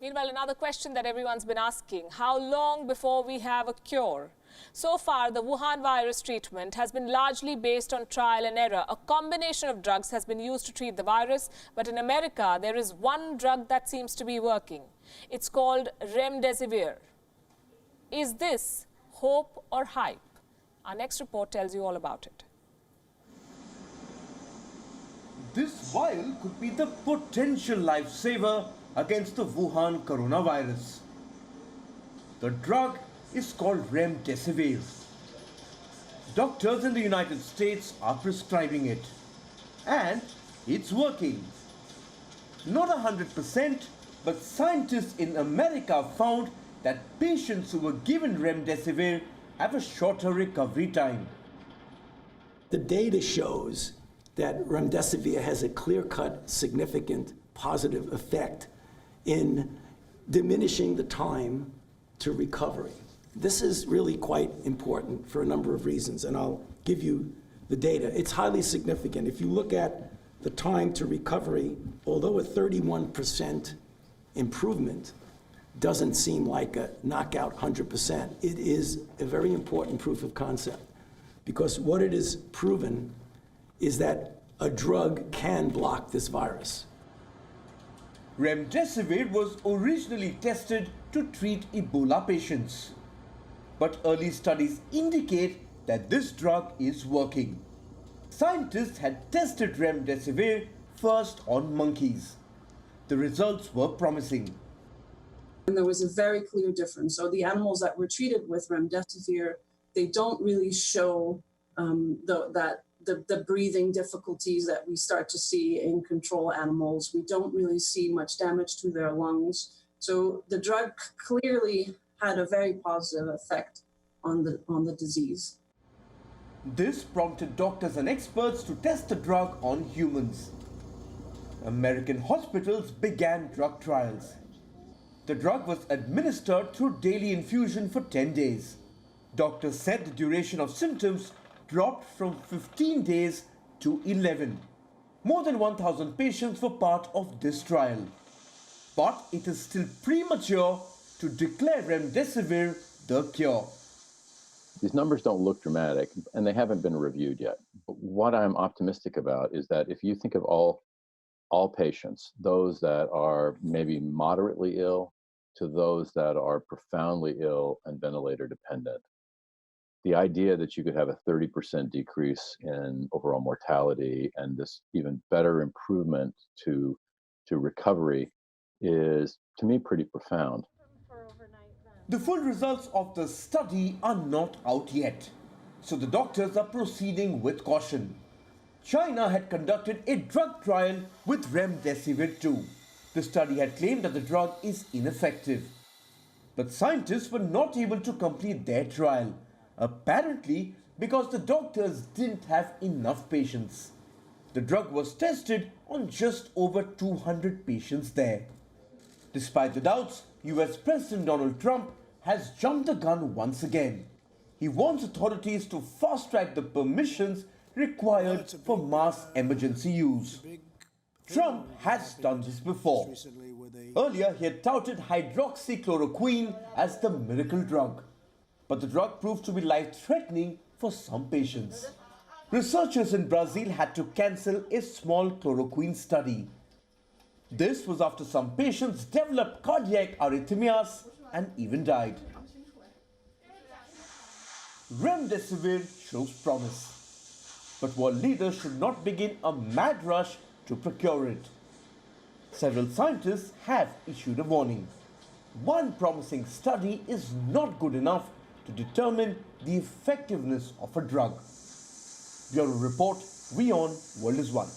Meanwhile, another question that everyone's been asking, how long before we have a cure? So far, the Wuhan virus treatment has been largely based on trial and error. A combination of drugs has been used to treat the virus, but in America, there is one drug that seems to be working. It's called Remdesivir. Is this hope or hype? Our next report tells you all about it. This vial could be the potential lifesaver against the Wuhan coronavirus. The drug is called Remdesivir. Doctors in the United States are prescribing it, and it's working. Not 100%, but scientists in America found that patients who were given Remdesivir have a shorter recovery time. The data shows that Remdesivir has a clear-cut, significant positive effect in diminishing the time to recovery. This is really quite important for a number of reasons, and I'll give you the data. It's highly significant. If you look at the time to recovery, although a 31% improvement doesn't seem like a knockout 100%, it is a very important proof of concept, because what it is proven is that a drug can block this virus. Remdesivir was originally tested to treat Ebola patients. But early studies indicate that this drug is working. Scientists had tested Remdesivir first on monkeys. The results were promising. And there was a very clear difference. So the animals that were treated with Remdesivir, they don't really show the breathing difficulties that we start to see in control animals. We don't really see much damage to their lungs. So the drug clearly had a very positive effect on the disease. This prompted doctors and experts to test the drug on humans. American hospitals began drug trials. The drug was administered through daily infusion for 10 days. Doctors said the duration of symptoms dropped from 15 days to 11. More than 1,000 patients were part of this trial. But it is still premature to declare Remdesivir the cure. These numbers don't look dramatic, and they haven't been reviewed yet. But what I'm optimistic about is that if you think of all patients, those that are maybe moderately ill to those that are profoundly ill and ventilator dependent, the idea that you could have a 30% decrease in overall mortality and this even better improvement to recovery is, to me, pretty profound. The full results of the study are not out yet, so the doctors are proceeding with caution. China had conducted a drug trial with Remdesivir too. The study had claimed that the drug is ineffective. But scientists were not able to complete their trial, apparently because the doctors didn't have enough patients. The drug was tested on just over 200 patients there. Despite the doubts, US President Donald Trump has jumped the gun once again. He wants authorities to fast-track the permissions required for mass emergency use. Trump has done this before. Earlier, he had touted hydroxychloroquine as the miracle drug. But the drug proved to be life-threatening for some patients. Researchers in Brazil had to cancel a small chloroquine study. This was after some patients developed cardiac arrhythmias and even died. Remdesivir shows promise. But world leaders should not begin a mad rush to procure it. Several scientists have issued a warning. One promising study is not good enough to determine the effectiveness of a drug. Bureau Report, WION, World is One.